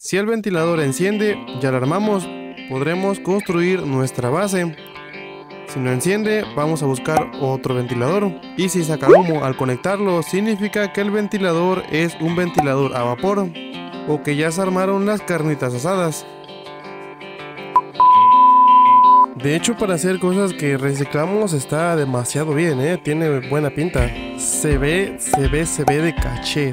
Si el ventilador enciende y alarmamos, podremos construir nuestra base. Si no enciende, vamos a buscar otro ventilador. Y si saca humo al conectarlo, significa que el ventilador es un ventilador a vapor o que ya se armaron las carnitas asadas. De hecho, para hacer cosas que reciclamos está demasiado bien, tiene buena pinta. Se ve de caché,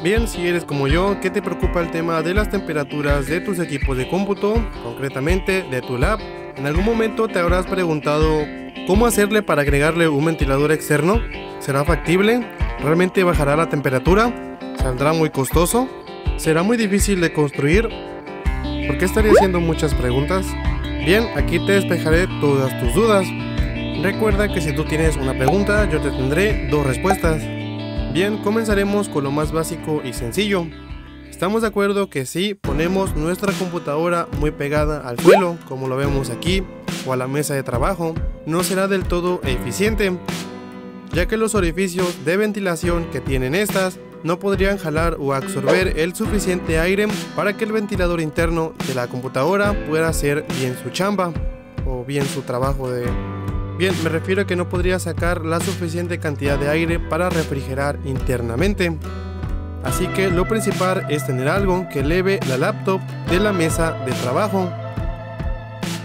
Bien, si eres como yo, que te preocupa el tema de las temperaturas de tus equipos de cómputo, concretamente de tu lab, en algún momento te habrás preguntado ¿cómo hacerle para agregarle un ventilador externo? ¿Será factible? ¿Realmente bajará la temperatura? ¿Saldrá muy costoso? ¿Será muy difícil de construir? ¿Por qué estaría haciendo muchas preguntas? Bien, aquí te despejaré todas tus dudas. Recuerda que si tú tienes una pregunta, yo te tendré dos respuestas. Bien, comenzaremos con lo más básico y sencillo. ¿Estamos de acuerdo que si ponemos nuestra computadora muy pegada al suelo, como lo vemos aquí, o a la mesa de trabajo, no será del todo eficiente, ya que los orificios de ventilación que tienen estas no podrían jalar o absorber el suficiente aire para que el ventilador interno de la computadora pueda hacer bien su chamba o bien su trabajo de... Bien, me refiero a que no podría sacar la suficiente cantidad de aire para refrigerar internamente. Así que lo principal es tener algo que eleve la laptop de la mesa de trabajo.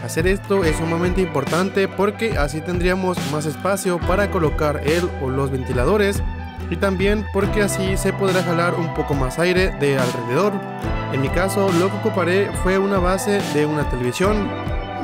Hacer esto es sumamente importante porque así tendríamos más espacio para colocar el o los ventiladores y también porque así se podrá jalar un poco más aire de alrededor. En mi caso lo que ocuparé fue una base de una televisión.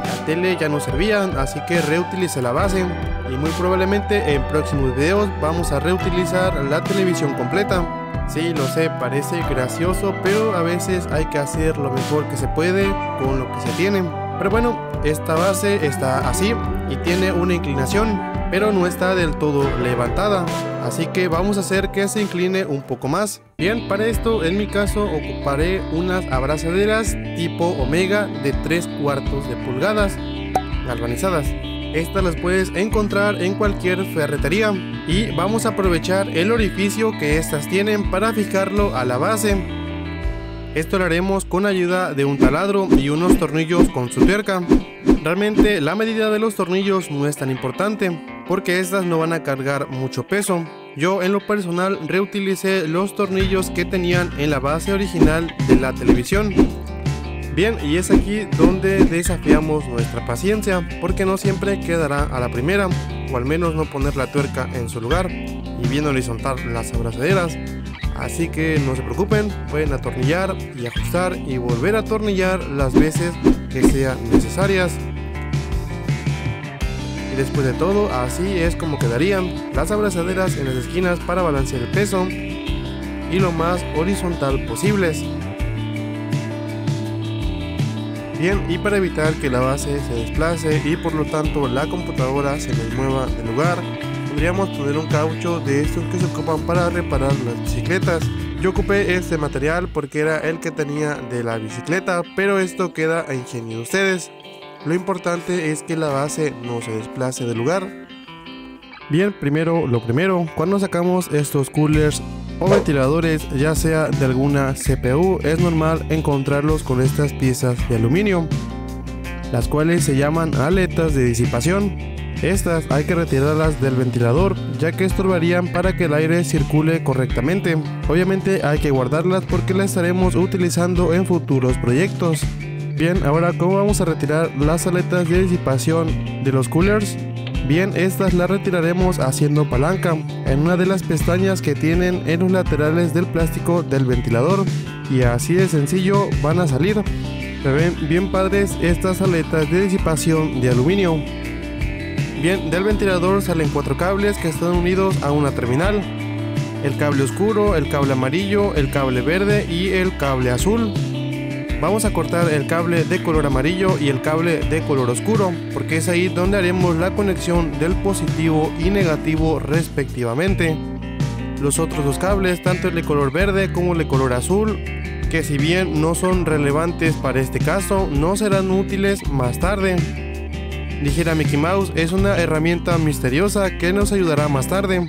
La tele ya no servía, así que reutilicé la base y muy probablemente en próximos videos vamos a reutilizar la televisión completa. Sí, lo sé, parece gracioso, pero a veces hay que hacer lo mejor que se puede con lo que se tiene. Pero bueno, esta base está así y tiene una inclinación, pero no está del todo levantada, así que vamos a hacer que se incline un poco más. Bien, para esto en mi caso ocuparé unas abrazaderas tipo Omega de 3/4 de pulgadas galvanizadas. Estas las puedes encontrar en cualquier ferretería y vamos a aprovechar el orificio que estas tienen para fijarlo a la base. Esto lo haremos con ayuda de un taladro y unos tornillos con su tuerca. Realmente la medida de los tornillos no es tan importante porque estas no van a cargar mucho peso. Yo en lo personal reutilicé los tornillos que tenían en la base original de la televisión. Bien, y es aquí donde desafiamos nuestra paciencia porque no siempre quedará a la primera, o al menos no poner la tuerca en su lugar y bien horizontal las abrazaderas. Así que no se preocupen, pueden atornillar y ajustar y volver a atornillar las veces que sean necesarias. Y después de todo, así es como quedarían las abrazaderas en las esquinas para balancear el peso y lo más horizontal posibles. Bien, y para evitar que la base se desplace y por lo tanto la computadora se nos mueva de lugar, podríamos poner un caucho de estos que se ocupan para reparar las bicicletas. Yo ocupé este material porque era el que tenía de la bicicleta, pero esto queda a ingenio de ustedes. Lo importante es que la base no se desplace del lugar. Bien, lo primero, cuando sacamos estos coolers o ventiladores, ya sea de alguna CPU, es normal encontrarlos con estas piezas de aluminio, las cuales se llaman aletas de disipación. Estas hay que retirarlas del ventilador, ya que estorbarían para que el aire circule correctamente. Obviamente hay que guardarlas porque las estaremos utilizando en futuros proyectos. Bien, ahora ¿cómo vamos a retirar las aletas de disipación de los coolers? Bien, estas las retiraremos haciendo palanca en una de las pestañas que tienen en los laterales del plástico del ventilador, y así de sencillo van a salir. Se ven bien padres estas aletas de disipación de aluminio. Bien, del ventilador salen 4 cables que están unidos a una terminal: el cable oscuro, el cable amarillo, el cable verde y el cable azul. Vamos a cortar el cable de color amarillo y el cable de color oscuro, porque es ahí donde haremos la conexión del positivo y negativo respectivamente. Los otros dos cables, tanto el de color verde como el de color azul, que si bien no son relevantes para este caso, no serán útiles más tarde. Dijera Mickey Mouse, es una herramienta misteriosa que nos ayudará más tarde.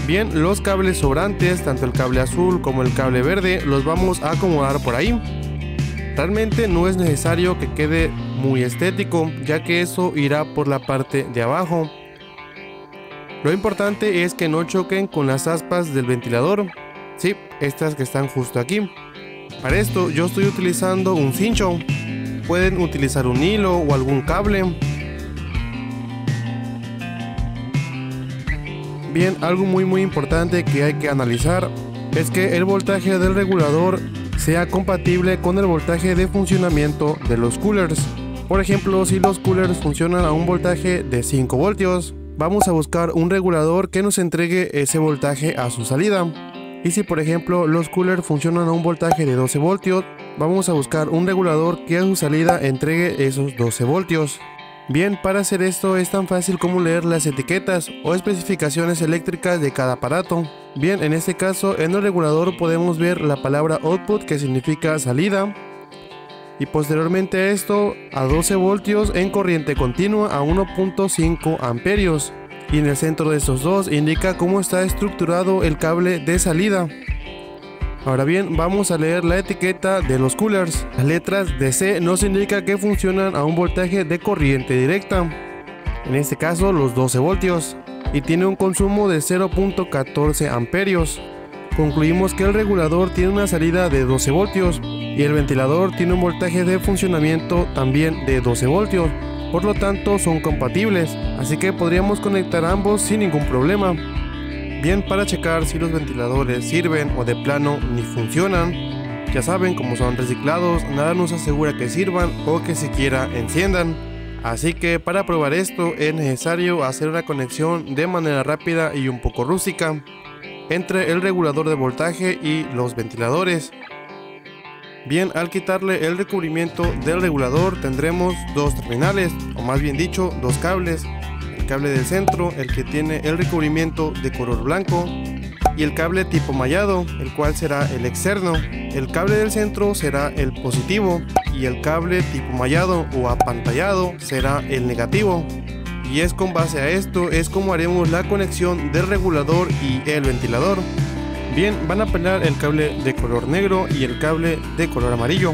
Bien, los cables sobrantes, tanto el cable azul como el cable verde, los vamos a acomodar por ahí. Realmente no es necesario que quede muy estético, ya que eso irá por la parte de abajo. Lo importante es que no choquen con las aspas del ventilador. Sí, estas que están justo aquí. Para esto yo estoy utilizando un cincho. Pueden utilizar un hilo o algún cable. Bien, algo muy importante que hay que analizar es que el voltaje del regulador sea compatible con el voltaje de funcionamiento de los coolers. Por ejemplo, si los coolers funcionan a un voltaje de 5 voltios, vamos a buscar un regulador que nos entregue ese voltaje a su salida. Y si por ejemplo los coolers funcionan a un voltaje de 12 voltios, vamos a buscar un regulador que a su salida entregue esos 12 voltios. Bien, para hacer esto es tan fácil como leer las etiquetas o especificaciones eléctricas de cada aparato. Bien, en este caso en el regulador podemos ver la palabra output, que significa salida, y posteriormente a esto a 12 voltios en corriente continua a 1.5 amperios. Y en el centro de estos dos indica cómo está estructurado el cable de salida. Ahora bien, vamos a leer la etiqueta de los coolers. Las letras DC nos indica que funcionan a un voltaje de corriente directa, en este caso los 12 voltios, y tiene un consumo de 0.14 amperios. Concluimos que el regulador tiene una salida de 12 voltios y el ventilador tiene un voltaje de funcionamiento también de 12 voltios. Por lo tanto son compatibles, así que podríamos conectar ambos sin ningún problema. Bien, para checar si los ventiladores sirven o de plano ni funcionan, ya saben, como son reciclados, nada nos asegura que sirvan o que siquiera enciendan. Así que para probar esto es necesario hacer una conexión de manera rápida y un poco rústica entre el regulador de voltaje y los ventiladores. Bien, al quitarle el recubrimiento del regulador tendremos dos terminales, o más bien dicho, dos cables. El cable del centro, el que tiene el recubrimiento de color blanco, y el cable tipo mallado, el cual será el externo. El cable del centro será el positivo y el cable tipo mallado o apantallado será el negativo. Y es con base a esto es como haremos la conexión del regulador y el ventilador. Bien, van a pelar el cable de color negro y el cable de color amarillo.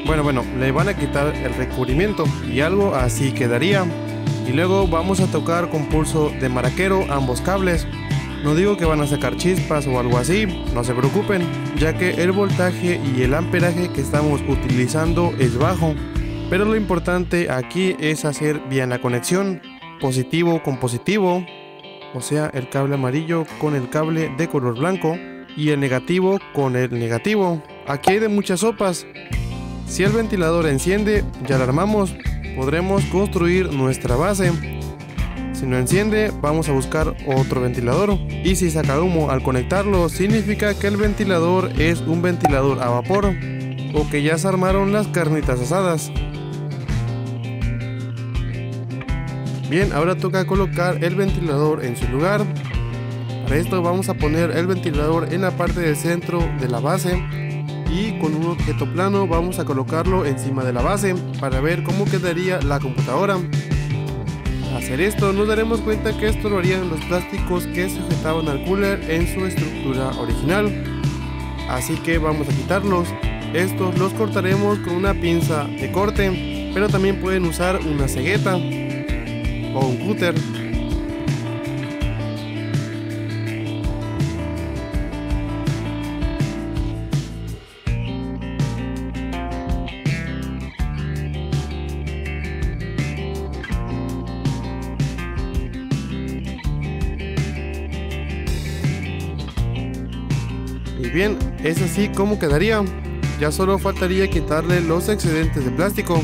Bueno, le van a quitar el recubrimiento y algo así quedaría. Y luego vamos a tocar con pulso de maraquero ambos cables. No digo que van a sacar chispas o algo así, no se preocupen, ya que el voltaje y el amperaje que estamos utilizando es bajo. Pero lo importante aquí es hacer bien la conexión, positivo con positivo, o sea el cable amarillo con el cable de color blanco y el negativo con el negativo. Aquí hay de muchas sopas. Si el ventilador enciende, ya lo armamos, podremos construir nuestra base. Si no enciende, vamos a buscar otro ventilador, y si saca humo al conectarlo, significa que el ventilador es un ventilador a vapor o que ya se armaron las carnitas asadas. Bien, ahora toca colocar el ventilador en su lugar. Para esto vamos a poner el ventilador en la parte del centro de la base y con un objeto plano vamos a colocarlo encima de la base para ver cómo quedaría la computadora. Al hacer esto nos daremos cuenta que esto lo harían los plásticos que sujetaban al cooler en su estructura original, así que vamos a quitarlos. Estos los cortaremos con una pinza de corte, pero también pueden usar una cegueta o un cúter. Y bien, es así como quedaría. Ya solo faltaría quitarle los excedentes de plástico.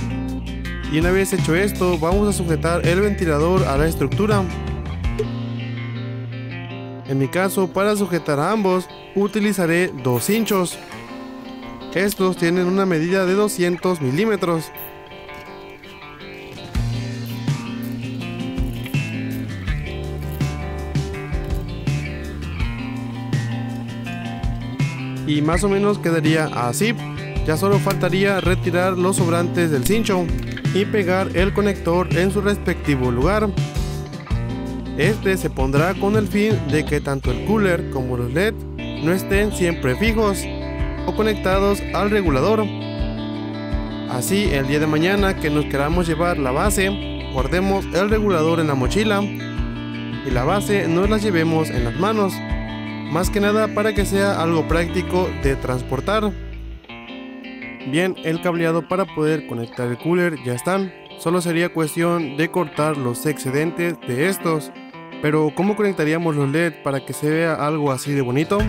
Y una vez hecho esto, vamos a sujetar el ventilador a la estructura. En mi caso, para sujetar a ambos, utilizaré dos cinchos. Estos tienen una medida de 200 milímetros. Y más o menos quedaría así. Ya solo faltaría retirar los sobrantes del cincho y pegar el conector en su respectivo lugar. Este se pondrá con el fin de que tanto el cooler como los LED no estén siempre fijos o conectados al regulador. Así el día de mañana que nos queramos llevar la base, guardemos el regulador en la mochila y la base no la llevemos en las manos, más que nada para que sea algo práctico de transportar. Bien, el cableado para poder conectar el cooler ya están, solo sería cuestión de cortar los excedentes de estos. Pero ¿cómo conectaríamos los LED para que se vea algo así de bonito?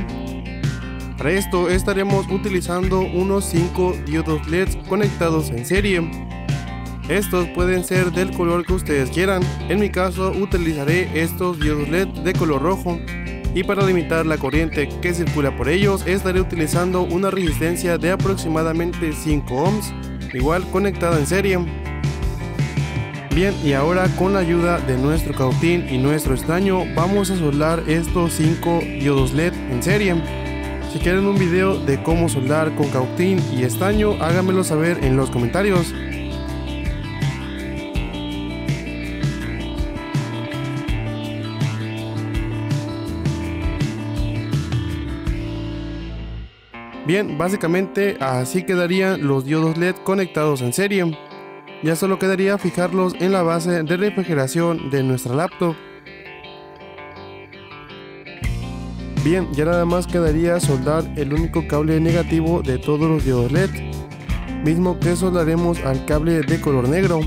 Para esto estaremos utilizando unos 5 diodos LEDs conectados en serie. Estos pueden ser del color que ustedes quieran, en mi caso utilizaré estos diodos LED de color rojo. Y para limitar la corriente que circula por ellos estaré utilizando una resistencia de aproximadamente 5 ohms, igual conectada en serie. Bien, y ahora con la ayuda de nuestro cautín y nuestro estaño vamos a soldar estos 5 diodos LED en serie. Si quieren un video de cómo soldar con cautín y estaño, háganmelo saber en los comentarios. Bien, básicamente así quedarían los diodos LED conectados en serie. Ya solo quedaría fijarlos en la base de refrigeración de nuestra laptop. Bien, ya nada más quedaría soldar el único cable negativo de todos los diodos LED, mismo que soldaremos al cable de color negro.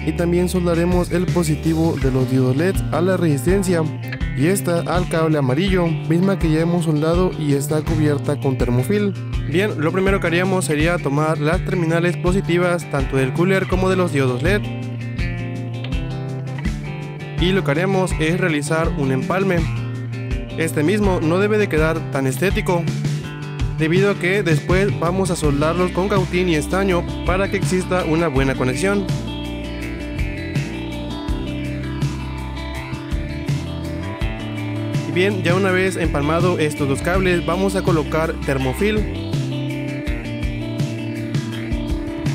Y también soldaremos el positivo de los diodos LED a la resistencia y esta al cable amarillo, misma que ya hemos soldado y está cubierta con termofil. Bien, lo primero que haríamos sería tomar las terminales positivas tanto del cooler como de los diodos LED. Y lo que haremos es realizar un empalme. Este mismo no debe de quedar tan estético, debido a que después vamos a soldarlos con cautín y estaño para que exista una buena conexión. Y bien, ya una vez empalmado estos dos cables vamos a colocar termofil.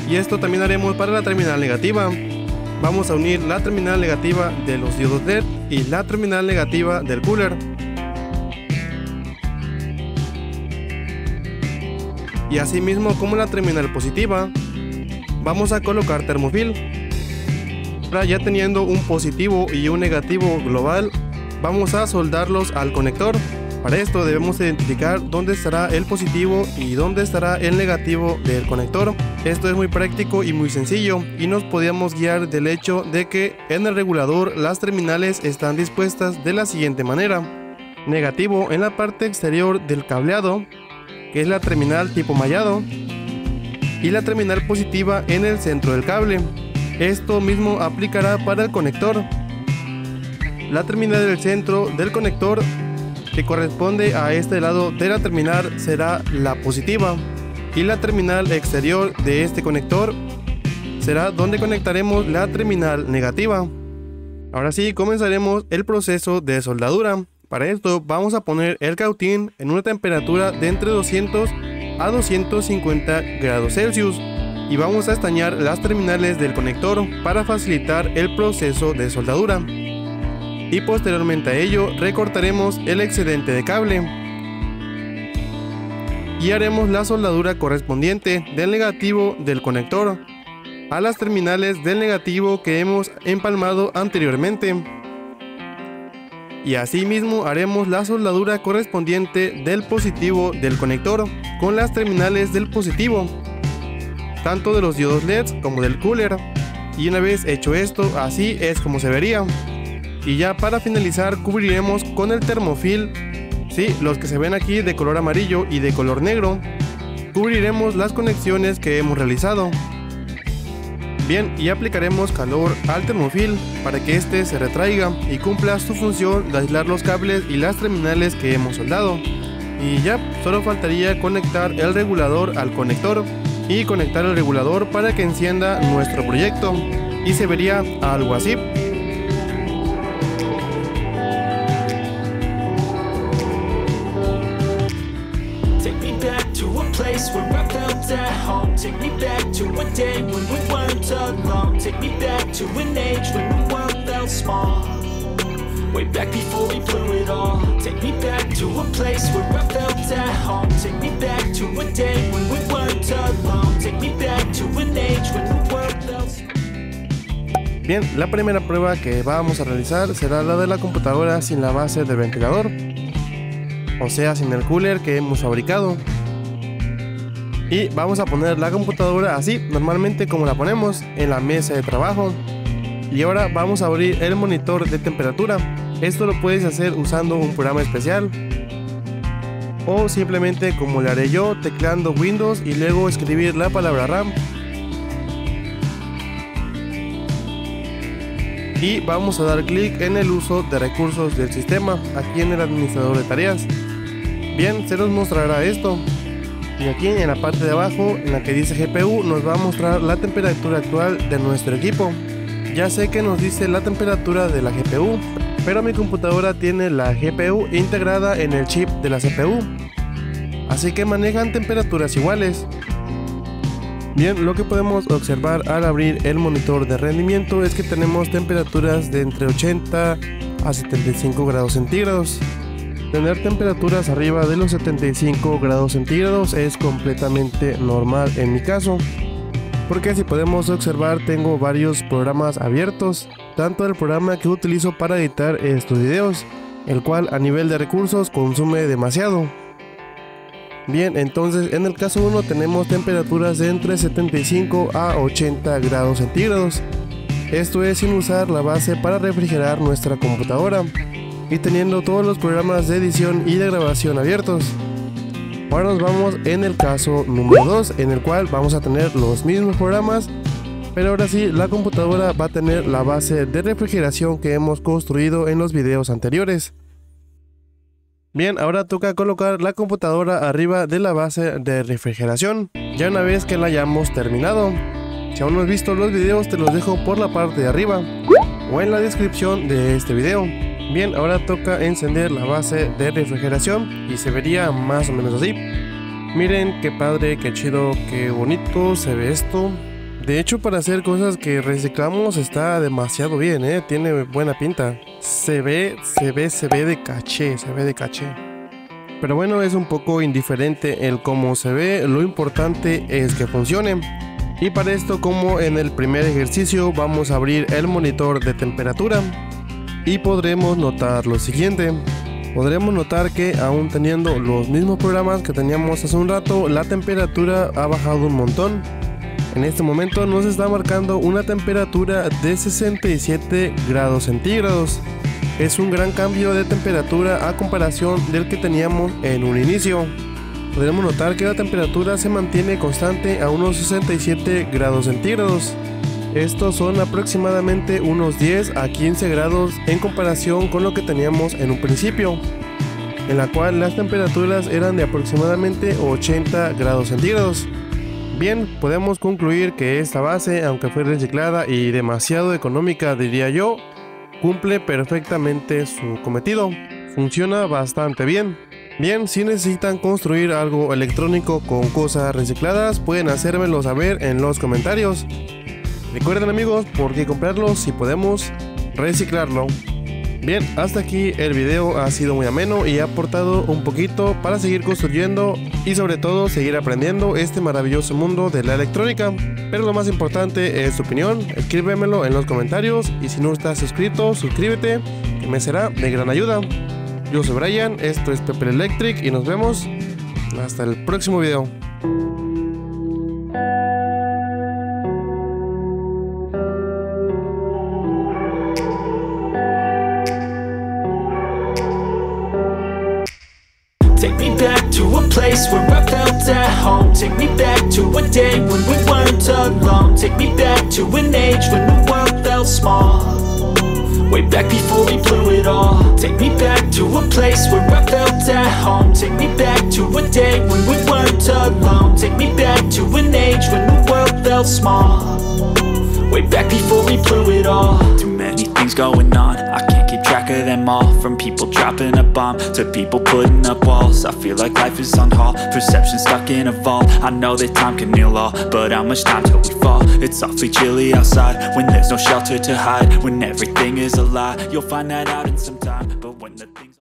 Y esto también haremos para la terminal negativa. Vamos a unir la terminal negativa de los diodos LED y la terminal negativa del cooler. Y así mismo como la terminal positiva, vamos a colocar termofil. Ahora ya teniendo un positivo y un negativo global, vamos a soldarlos al conector. Para esto debemos identificar dónde estará el positivo y dónde estará el negativo del conector. Esto es muy práctico y muy sencillo y nos podíamos guiar del hecho de que en el regulador las terminales están dispuestas de la siguiente manera: negativo en la parte exterior del cableado, que es la terminal tipo mallado, y la terminal positiva en el centro del cable. Esto mismo aplicará para el conector. La terminal del centro del conector, que corresponde a este lado de la terminal, será la positiva, y la terminal exterior de este conector será donde conectaremos la terminal negativa. Ahora sí, comenzaremos el proceso de soldadura. Para esto vamos a poner el cautín en una temperatura de entre 200 a 250 grados Celsius y vamos a estañar las terminales del conector para facilitar el proceso de soldadura. Y posteriormente a ello recortaremos el excedente de cable y haremos la soldadura correspondiente del negativo del conector a las terminales del negativo que hemos empalmado anteriormente. Y asimismo haremos la soldadura correspondiente del positivo del conector con las terminales del positivo, tanto de los diodos LEDs como del cooler. Y una vez hecho esto, así es como se vería. Y ya para finalizar cubriremos con el termofil, sí, los que se ven aquí de color amarillo y de color negro, cubriremos las conexiones que hemos realizado. Bien, y aplicaremos calor al termofil para que este se retraiga y cumpla su función de aislar los cables y las terminales que hemos soldado. Y ya, solo faltaría conectar el regulador al conector y conectar el regulador para que encienda nuestro proyecto, y se vería algo así. Where I felt at home. Take me back to a day when we weren't alone. Take me back to an age when the world felt small. way back before we blew it all. Take me back to a place where I felt at home. Take me back to a day when we weren't alone. Take me back to an age when the world felt small. Bien, la primera prueba que vamos a realizar será la de la computadora sin la base de ventilador, o sea, sin el cooler que hemos fabricado. Y vamos a poner la computadora así, normalmente como la ponemos, en la mesa de trabajo. Y ahora vamos a abrir el monitor de temperatura. Esto lo puedes hacer usando un programa especial, o simplemente como le haré yo, tecleando Windows y luego escribir la palabra RAM. Y vamos a dar clic en el uso de recursos del sistema, aquí en el administrador de tareas. Bien, se nos mostrará esto. Y aquí en la parte de abajo, en la que dice GPU, nos va a mostrar la temperatura actual de nuestro equipo. Ya sé que nos dice la temperatura de la GPU, pero mi computadora tiene la GPU integrada en el chip de la CPU, así que manejan temperaturas iguales. Bien, lo que podemos observar al abrir el monitor de rendimiento es que tenemos temperaturas de entre 80 a 75 grados centígrados. Tener temperaturas arriba de los 75 grados centígrados es completamente normal en mi caso, porque si podemos observar tengo varios programas abiertos, tanto el programa que utilizo para editar estos videos, el cual a nivel de recursos consume demasiado. Bien, entonces en el caso 1 tenemos temperaturas de entre 75 a 80 grados centígrados. Esto es sin usar la base para refrigerar nuestra computadora y teniendo todos los programas de edición y de grabación abiertos. Ahora nos vamos en el caso número 2, en el cual vamos a tener los mismos programas, pero ahora sí la computadora va a tener la base de refrigeración que hemos construido en los videos anteriores. Bien, ahora toca colocar la computadora arriba de la base de refrigeración, ya una vez que la hayamos terminado. Si aún no has visto los videos, te los dejo por la parte de arriba o en la descripción de este video. Bien, ahora toca encender la base de refrigeración y se vería más o menos así. Miren qué padre, qué chido, qué bonito se ve esto. De hecho, para hacer cosas que reciclamos está demasiado bien, tiene buena pinta. Se ve de caché, Pero bueno, es un poco indiferente el cómo se ve, lo importante es que funcione. Y para esto, como en el primer ejercicio, vamos a abrir el monitor de temperatura. Y podremos notar lo siguiente. Podremos notar que aún teniendo los mismos programas que teníamos hace un rato, la temperatura ha bajado un montón. En este momento nos está marcando una temperatura de 67 grados centígrados. Es un gran cambio de temperatura a comparación del que teníamos en un inicio. Podemos notar que la temperatura se mantiene constante a unos 67 grados centígrados. Estos son aproximadamente unos 10 a 15 grados en comparación con lo que teníamos en un principio, en la cual las temperaturas eran de aproximadamente 80 grados centígrados. Bien, podemos concluir que esta base, aunque fue reciclada y demasiado económica diría yo, cumple perfectamente su cometido. Funciona bastante bien. Bien, si necesitan construir algo electrónico con cosas recicladas, pueden hacérmelo saber en los comentarios. Recuerden amigos, por qué comprarlo si podemos reciclarlo. Bien, hasta aquí el video ha sido muy ameno y ha aportado un poquito para seguir construyendo y sobre todo seguir aprendiendo este maravilloso mundo de la electrónica. Pero lo más importante es tu opinión, escríbemelo en los comentarios y si no estás suscrito, suscríbete, que me será de gran ayuda. Yo soy Brian, esto es Pepper Electric y nos vemos hasta el próximo video. Take me back to a place where I felt at home. Take me back to a day when we weren't alone. Take me back to an age when the world felt small. Way back before we blew it all. Take me back to a place where I felt at home. Take me back to a day when we weren't alone. Take me back to an age when the world felt small. way back before we blew it all. Too many things going on, I can't keep track of them all. From people dropping a bomb to people putting up walls. I feel like life is on hold, perception stuck in a vault. I know that time can heal all, but how much time till we fall? It's awfully chilly outside when there's no shelter to hide. When everything is a lie, you'll find that out in some time. But when the things